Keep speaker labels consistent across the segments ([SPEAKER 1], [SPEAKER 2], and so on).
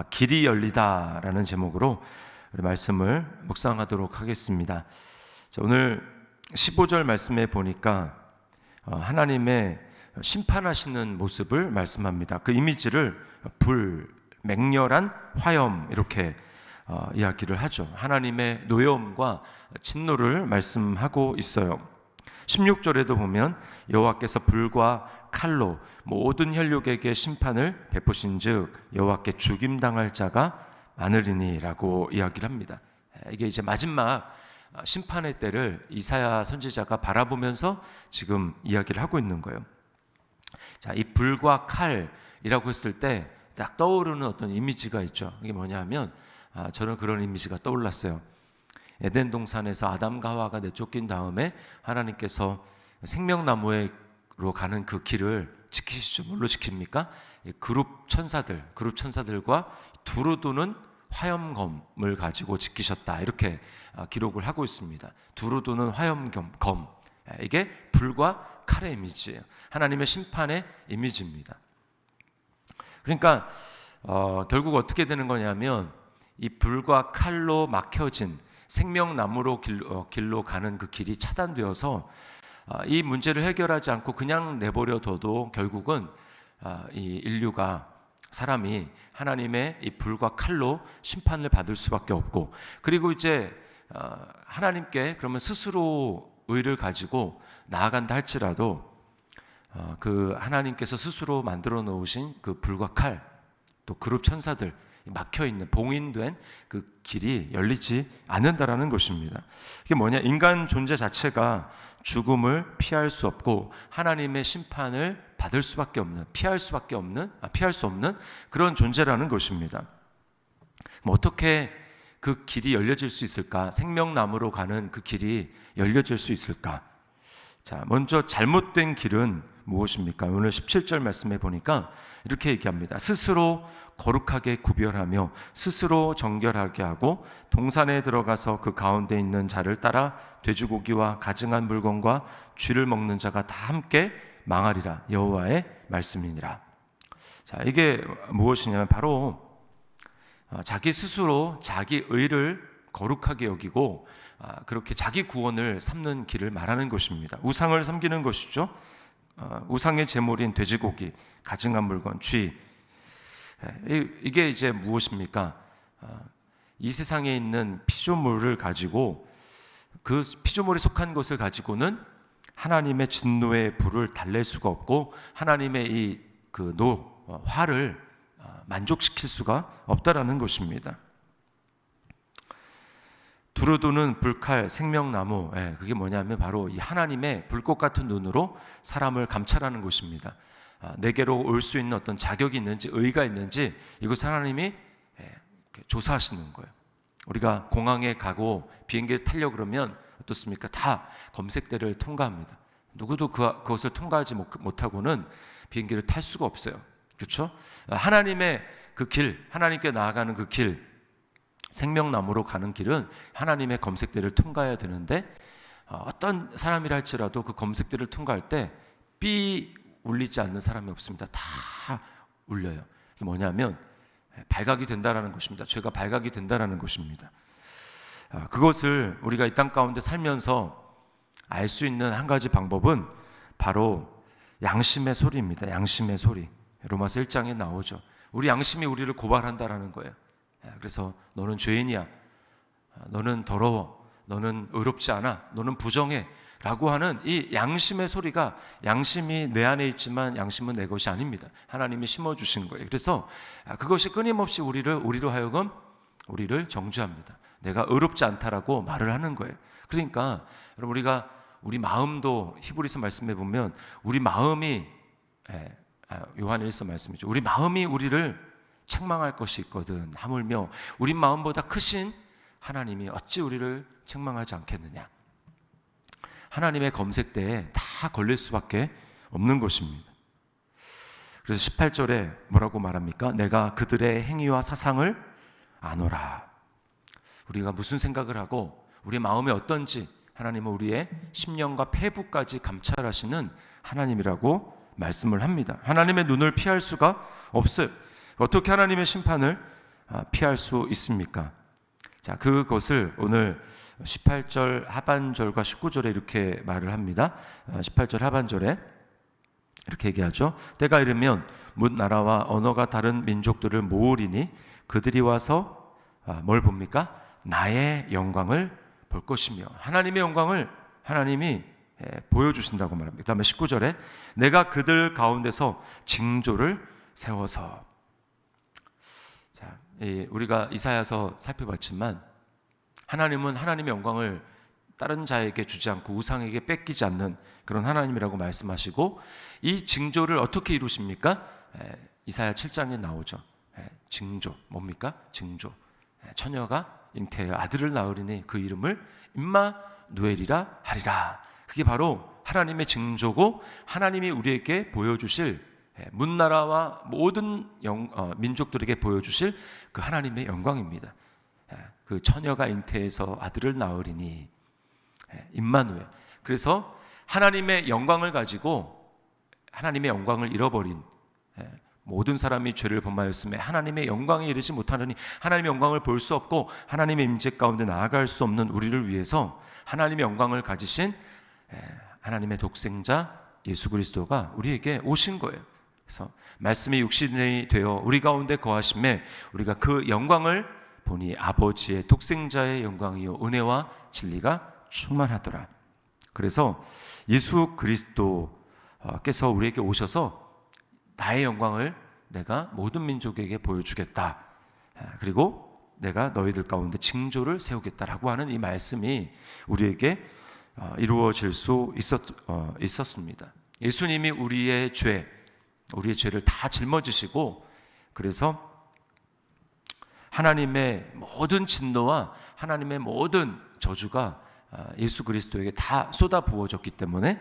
[SPEAKER 1] 길이 열리다라는 제목으로 우리 말씀을 묵상하도록 하겠습니다. 자, 오늘 15절 말씀에 보니까 하나님의 심판하시는 모습을 말씀합니다. 그 이미지를 불, 맹렬한 화염 이렇게 이야기를 하죠. 하나님의 노여움과 진노를 말씀하고 있어요. 16절에도 보면 여호와께서 불과 칼로 모든 혈육에게 심판을 베푸신즉 여호와께 죽임당할 자가 많으리니라고 이야기를 합니다. 이게 이제 마지막 심판의 때를 이사야 선지자가 바라보면서 지금 이야기를 하고 있는 거예요. 자, 이 불과 칼이라고 했을 때 딱 떠오르는 어떤 이미지가 있죠. 이게 뭐냐면 저는 그런 이미지가 떠올랐어요. 에덴 동산에서 아담과 하와가 내쫓긴 다음에 하나님께서 생명나무로 가는 그 길을 지키시죠. 뭘로 지킵니까? 그룹 천사들과 두루도는 화염검을 가지고 지키셨다. 이렇게 기록을 하고 있습니다. 두루도는 화염검. 이게 불과 칼의 이미지예요. 하나님의 심판의 이미지입니다. 그러니까 결국 어떻게 되는 거냐면 이 불과 칼로 막혀진 생명나무로 길로 가는 그 길이 차단되어서 이 문제를 해결하지 않고 그냥 내버려둬도 결국은 이 인류가 사람이 하나님의 이 불과 칼로 심판을 받을 수밖에 없고, 그리고 이제 하나님께 그러면 스스로 의를 가지고 나아간다 할지라도 그 하나님께서 스스로 만들어 놓으신 그 불과 칼, 또 그룹 천사들 막혀있는 봉인된 그 길이 열리지 않는다라는 것입니다. 이게 뭐냐? 인간 존재 자체가 죽음을 피할 수 없고 하나님의 심판을 받을 수밖에 없는, 피할 수 없는 그런 존재라는 것입니다. 어떻게 그 길이 열려질 수 있을까? 생명나무로 가는 그 길이 열려질 수 있을까? 자, 먼저 잘못된 길은 무엇입니까? 오늘 17절 말씀에 보니까 이렇게 얘기합니다. 스스로 거룩하게 구별하며 스스로 정결하게 하고 동산에 들어가서 그 가운데 있는 자를 따라 돼지고기와 가증한 물건과 쥐를 먹는 자가 다 함께 망하리라. 여호와의 말씀이니라. 자, 이게 무엇이냐면 바로 자기 스스로 자기 의를 거룩하게 여기고 그렇게 자기 구원을 삼는 길을 말하는 것입니다. 우상을 섬기는 것이죠. 우상의 제물인 돼지고기, 가증한 물건, 쥐, 이게 이제 무엇입니까? 이 세상에 있는 피조물을 가지고 그 피조물에 속한 것을 가지고는 하나님의 진노의 불을 달랠 수가 없고 하나님의 화를 만족시킬 수가 없다라는 것입니다. 두루두는 불칼, 생명나무, 그게 뭐냐면 바로 이 하나님의 불꽃 같은 눈으로 사람을 감찰하는 것입니다. 내게로 올 수 있는 어떤 자격이 있는지, 의가 있는지 이것을 하나님이 조사하시는 거예요. 우리가 공항에 가고 비행기를 타려고 그러면 어떻습니까? 다 검색대를 통과합니다. 누구도 그것을 통과하지 못하고는 비행기를 탈 수가 없어요. 그렇죠? 하나님의 그 길, 하나님께 나아가는 그 길, 생명나무로 가는 길은 하나님의 검색대를 통과해야 되는데 어떤 사람이라 할지라도 그 검색대를 통과할 때 삐 울리지 않는 사람이 없습니다. 다 울려요. 이게 뭐냐면 발각이 된다라는 것입니다. 죄가 발각이 된다라는 것입니다. 그것을 우리가 이 땅 가운데 살면서 알 수 있는 한 가지 방법은 바로 양심의 소리입니다. 양심의 소리. 로마서 1장에 나오죠. 우리 양심이 우리를 고발한다라는 거예요. 그래서 너는 죄인이야, 너는 더러워, 너는 의롭지 않아, 너는 부정해 라고 하는 이 양심의 소리가, 양심이 내 안에 있지만 양심은 내 것이 아닙니다. 하나님이 심어주신 거예요. 그래서 그것이 끊임없이 우리로 하여금 우리를 정죄합니다. 내가 의롭지 않다라고 말을 하는 거예요. 그러니까 여러분, 우리 마음도 히브리서 말씀해 보면 우리 마음이, 요한일서 말씀이죠. 우리 마음이 우리를 책망할 것이 있거든. 하물며 우리 마음보다 크신 하나님이 어찌 우리를 책망하지 않겠느냐. 하나님의 검색대에 다 걸릴 수밖에 없는 것입니다. 그래서 18절에 뭐라고 말합니까? 내가 그들의 행위와 사상을 아노라. 우리가 무슨 생각을 하고 우리 마음이 어떤지 하나님은 우리의 심령과 폐부까지 감찰하시는 하나님이라고 말씀을 합니다. 하나님의 눈을 피할 수가 없어요. 어떻게 하나님의 심판을 피할 수 있습니까? 자, 그것을 오늘 18절 하반절과 19절에 이렇게 말을 합니다. 18절 하반절에 이렇게 얘기하죠. 때가 이르면 뭇 나라와 언어가 다른 민족들을 모으리니 그들이 와서 뭘 봅니까? 나의 영광을 볼 것이며, 하나님의 영광을 하나님이 보여주신다고 말합니다. 그 다음에 19절에 내가 그들 가운데서 징조를 세워서. 자, 우리가 이사야서 살펴봤지만 하나님은 하나님의 영광을 다른 자에게 주지 않고 우상에게 뺏기지 않는 그런 하나님이라고 말씀하시고, 이 징조를 어떻게 이루십니까? 이사야 7장에 나오죠. 징조, 뭡니까? 징조. 처녀가 잉태하여 아들을 낳으리니 그 이름을 임마누엘이라 하리라. 그게 바로 하나님의 징조고, 하나님이 우리에게 보여주실, 문나라와 모든 민족들에게 보여주실 그 하나님의 영광입니다. 그 처녀가 잉태해서 아들을 낳으리니 임마누엘. 그래서 하나님의 영광을 가지고 하나님의 영광을 잃어버린 모든 사람이 죄를 범하였음에 하나님의 영광에 이르지 못하느니 하나님의 영광을 볼 수 없고 하나님의 임재 가운데 나아갈 수 없는 우리를 위해서 하나님의 영광을 가지신 하나님의 독생자 예수 그리스도가 우리에게 오신 거예요. 그래서 말씀이 육신이 되어 우리 가운데 거하심에 우리가 그 영광을 보니 아버지의 독생자의 영광이요 은혜와 진리가 충만하더라. 그래서 예수 그리스도께서 우리에게 오셔서 나의 영광을 내가 모든 민족에게 보여주겠다. 그리고 내가 너희들 가운데 징조를 세우겠다라고 하는 이 말씀이 우리에게 이루어질 수 있었습니다. 예수님이 우리의 죄를 다 짊어지시고, 그래서 하나님의 모든 진노와 하나님의 모든 저주가 예수 그리스도에게 다 쏟아 부어졌기 때문에,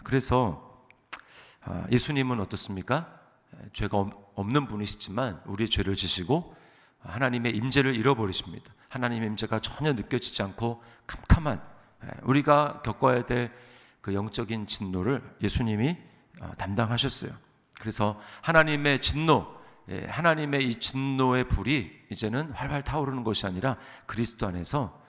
[SPEAKER 1] 그래서 예수님은 어떻습니까? 죄가 없는 분이시지만 우리의 죄를 지시고 하나님의 임재를 잃어버리십니다. 하나님의 임재가 전혀 느껴지지 않고 캄캄한, 우리가 겪어야 될 그 영적인 진노를 예수님이 담당하셨어요. 그래서 하나님의 진노, 하나님의 이 진노의 불이 이제는 활활 타오르는 것이 아니라 그리스도 안에서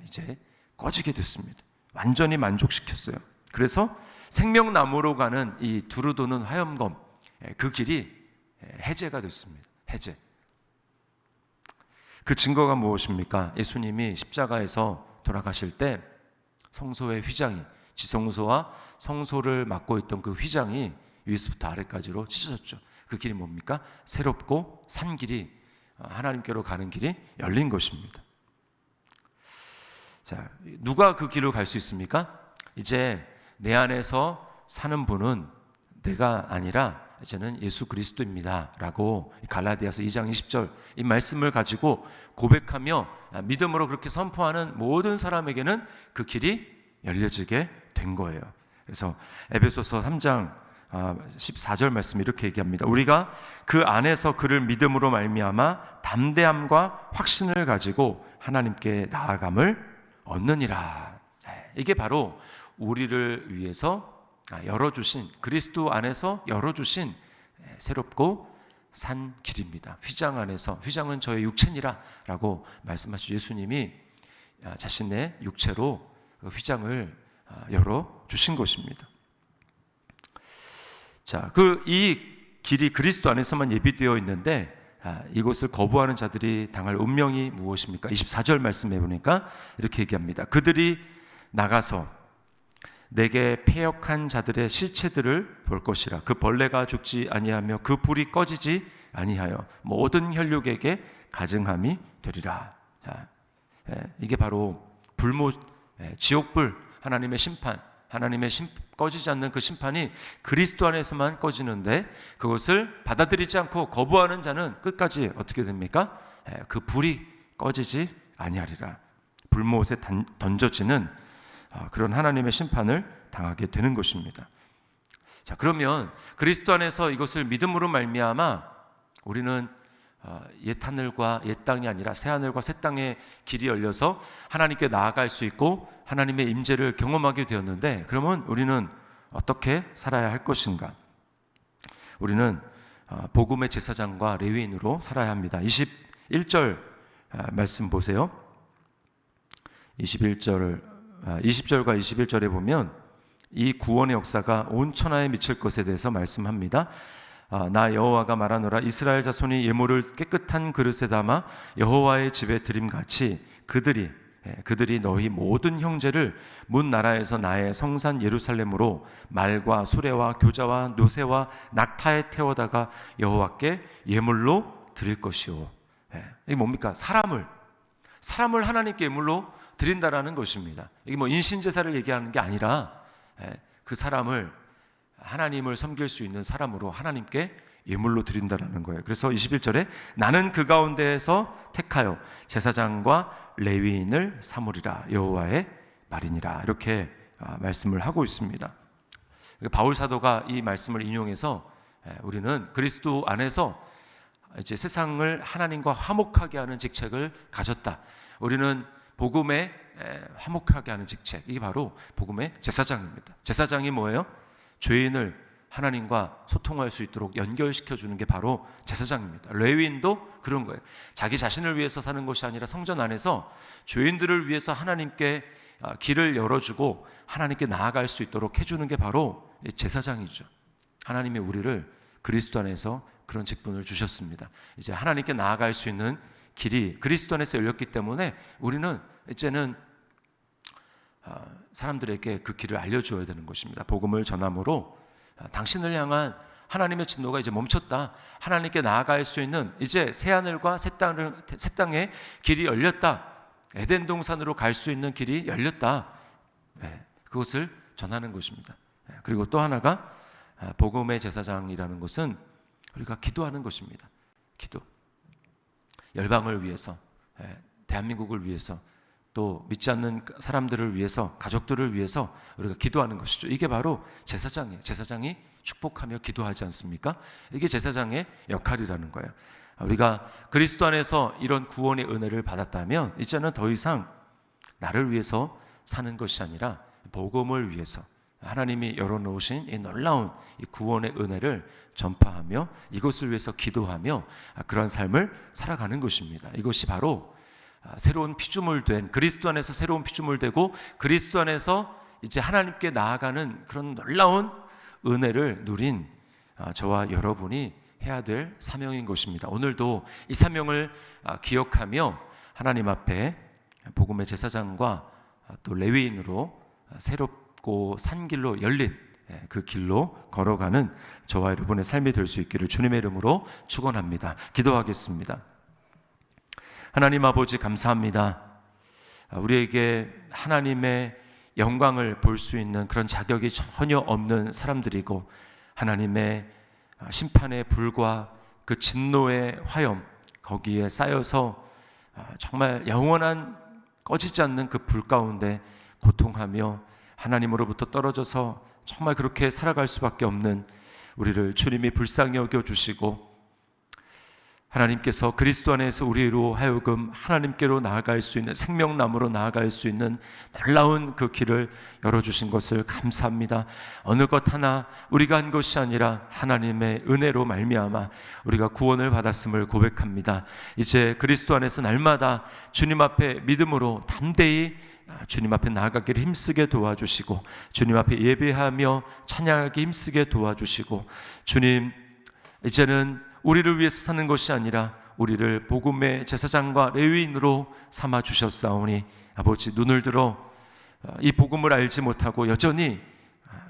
[SPEAKER 1] 이제 꺼지게 됐습니다. 완전히 만족시켰어요. 그래서 생명나무로 가는 이 두루 도는 화염검, 그 길이 해제가 됐습니다. 해제. 그 증거가 무엇입니까? 예수님이 십자가에서 돌아가실 때 성소의 휘장이, 지성소와 성소를 막고 있던 그 휘장이 위에서부터 아래까지로 찢어졌죠. 그 길이 뭡니까? 새롭고 산 길이, 하나님께로 가는 길이 열린 것입니다. 자, 누가 그 길을 갈 수 있습니까? 이제 내 안에서 사는 분은 내가 아니라 이제는 예수 그리스도입니다 라고 갈라디아서 2장 20절 이 말씀을 가지고 고백하며 믿음으로 그렇게 선포하는 모든 사람에게는 그 길이 열려지게 된 거예요. 그래서 에베소서 3장 14절 말씀 이렇게 얘기합니다. 우리가 그 안에서 그를 믿음으로 말미암아 담대함과 확신을 가지고 하나님께 나아감을 얻느니라. 이게 바로 우리를 위해서 열어주신, 그리스도 안에서 열어주신 새롭고 산 길입니다. 휘장 안에서, 휘장은 저의 육체니라 라고 말씀하신 예수님이 자신의 육체로 그 휘장을 열어주신 것입니다. 자, 이 길이 그리스도 안에서만 예비되어 있는데 이것을 거부하는 자들이 당할 운명이 무엇입니까? 24절 말씀해 보니까 이렇게 얘기합니다. 그들이 나가서 내게 패역한 자들의 실체들을 볼 것이라. 그 벌레가 죽지 아니하며 그 불이 꺼지지 아니하여 모든 혈육에게 가증함이 되리라. 자, 이게 바로 지옥불, 하나님의 심판, 꺼지지 않는 그 심판이 그리스도 안에서만 꺼지는데, 그것을 받아들이지 않고 거부하는 자는 끝까지 어떻게 됩니까? 그 불이 꺼지지 아니하리라. 불못에 던져지는 그런 하나님의 심판을 당하게 되는 것입니다. 자, 그러면 그리스도 안에서 이것을 믿음으로 말미암아 우리는 옛 하늘과 옛 땅이 아니라 새 하늘과 새 땅의 길이 열려서 하나님께 나아갈 수 있고 하나님의 임재를 경험하게 되었는데, 그러면 우리는 어떻게 살아야 할 것인가? 우리는 복음의 제사장과 레위인으로 살아야 합니다. 21절 말씀 보세요. 20절과 21절에 보면 이 구원의 역사가 온 천하에 미칠 것에 대해서 말씀합니다. 나 여호와가 말하노라. 이스라엘 자손이 예물을 깨끗한 그릇에 담아 여호와의 집에 드림같이 그들이 너희 모든 형제를 문 나라에서 나의 성산 예루살렘으로 말과 수레와 교자와 노새와 낙타에 태워다가 여호와께 예물로 드릴 것이요. 이게 뭡니까? 사람을 하나님께 예물로 드린다라는 것입니다. 이게 뭐 인신제사를 얘기하는 게 아니라 그 사람을, 하나님을 섬길 수 있는 사람으로 하나님께 예물로 드린다라는 거예요. 그래서 21절에 나는 그 가운데에서 택하여 제사장과 레위인을 삼으리라 여호와의 말이니라, 이렇게 말씀을 하고 있습니다. 바울 사도가 이 말씀을 인용해서 우리는 그리스도 안에서 이제 세상을 하나님과 화목하게 하는 직책을 가졌다. 우리는 복음에 화목하게 하는 직책, 이게 바로 복음의 제사장입니다. 제사장이 뭐예요? 죄인을 하나님과 소통할 수 있도록 연결시켜주는 게 바로 제사장입니다. 레위인도 그런 거예요. 자기 자신을 위해서 사는 것이 아니라 성전 안에서 죄인들을 위해서 하나님께 길을 열어주고 하나님께 나아갈 수 있도록 해주는 게 바로 제사장이죠. 하나님이 우리를 그리스도 안에서 그런 직분을 주셨습니다. 이제 하나님께 나아갈 수 있는 길이 그리스도 안에서 열렸기 때문에 우리는 이제는 사람들에게 그 길을 알려줘야 되는 것입니다. 복음을 전함으로 당신을 향한 하나님의 진노가 이제 멈췄다. 하나님께 나아갈 수 있는 이제 새하늘과 새 땅의 길이 열렸다. 에덴 동산으로 갈 수 있는 길이 열렸다. 그것을 전하는 것입니다. 그리고 또 하나가 복음의 제사장이라는 것은 우리가 기도하는 것입니다. 기도. 열방을 위해서, 대한민국을 위해서, 또 믿지 않는 사람들을 위해서, 가족들을 위해서 우리가 기도하는 것이죠. 이게 바로 제사장이에요. 제사장이 축복하며 기도하지 않습니까? 이게 제사장의 역할이라는 거예요. 우리가 그리스도 안에서 이런 구원의 은혜를 받았다면 이제는 더 이상 나를 위해서 사는 것이 아니라 복음을 위해서 하나님이 열어놓으신 이 놀라운 이 구원의 은혜를 전파하며 이것을 위해서 기도하며 그런 삶을 살아가는 것입니다. 이것이 바로 새로운 피조물 된, 그리스도 안에서 새로운 피조물 되고 그리스도 안에서 이제 하나님께 나아가는 그런 놀라운 은혜를 누린 저와 여러분이 해야 될 사명인 것입니다. 오늘도 이 사명을 기억하며 하나님 앞에 복음의 제사장과 또 레위인으로 새롭고 산 길로 열린 그 길로 걸어가는 저와 여러분의 삶이 될 수 있기를 주님의 이름으로 축원합니다. 기도하겠습니다. 하나님 아버지, 감사합니다. 우리에게 하나님의 영광을 볼 수 있는 그런 자격이 전혀 없는 사람들이고 하나님의 심판의 불과 그 진노의 화염 거기에 쌓여서 정말 영원한 꺼지지 않는 그 불 가운데 고통하며 하나님으로부터 떨어져서 정말 그렇게 살아갈 수밖에 없는 우리를 주님이 불쌍히 여겨주시고 하나님께서 그리스도 안에서 우리로 하여금 하나님께로 나아갈 수 있는 생명나무로 나아갈 수 있는 놀라운 그 길을 열어주신 것을 감사합니다. 어느 것 하나 우리가 한 것이 아니라 하나님의 은혜로 말미암아 우리가 구원을 받았음을 고백합니다. 이제 그리스도 안에서 날마다 주님 앞에 믿음으로 담대히 주님 앞에 나아가기를 힘쓰게 도와주시고 주님 앞에 예배하며 찬양하기 힘쓰게 도와주시고 주님, 이제는 우리를 위해서 사는 것이 아니라 우리를 복음의 제사장과 레위인으로 삼아 주셨사오니 아버지, 눈을 들어 이 복음을 알지 못하고 여전히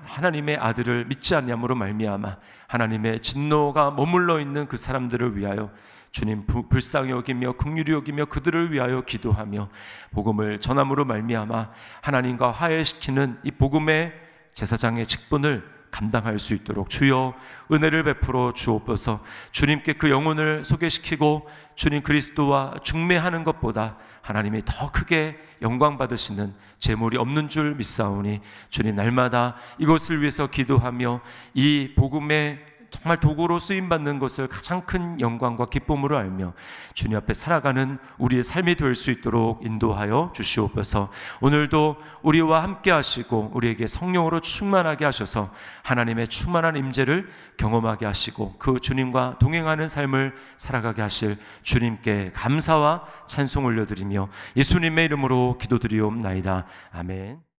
[SPEAKER 1] 하나님의 아들을 믿지 않냐므로 말미암아 하나님의 진노가 머물러 있는 그 사람들을 위하여 주님 불쌍히 여기며 긍휼히 여기며 그들을 위하여 기도하며 복음을 전함으로 말미암아 하나님과 화해시키는 이 복음의 제사장의 직분을 감당할 수 있도록 주여 은혜를 베풀어 주옵소서. 주님께 그 영혼을 소개시키고 주님 그리스도와 중매하는 것보다 하나님이 더 크게 영광 받으시는 재물이 없는 줄 믿사오니 주님, 날마다 이것을 위해서 기도하며 이 복음의 정말 도구로 쓰임받는 것을 가장 큰 영광과 기쁨으로 알며 주님 앞에 살아가는 우리의 삶이 될 수 있도록 인도하여 주시옵소서. 오늘도 우리와 함께 하시고 우리에게 성령으로 충만하게 하셔서 하나님의 충만한 임재를 경험하게 하시고 그 주님과 동행하는 삶을 살아가게 하실 주님께 감사와 찬송 올려드리며 예수님의 이름으로 기도드리옵나이다. 아멘.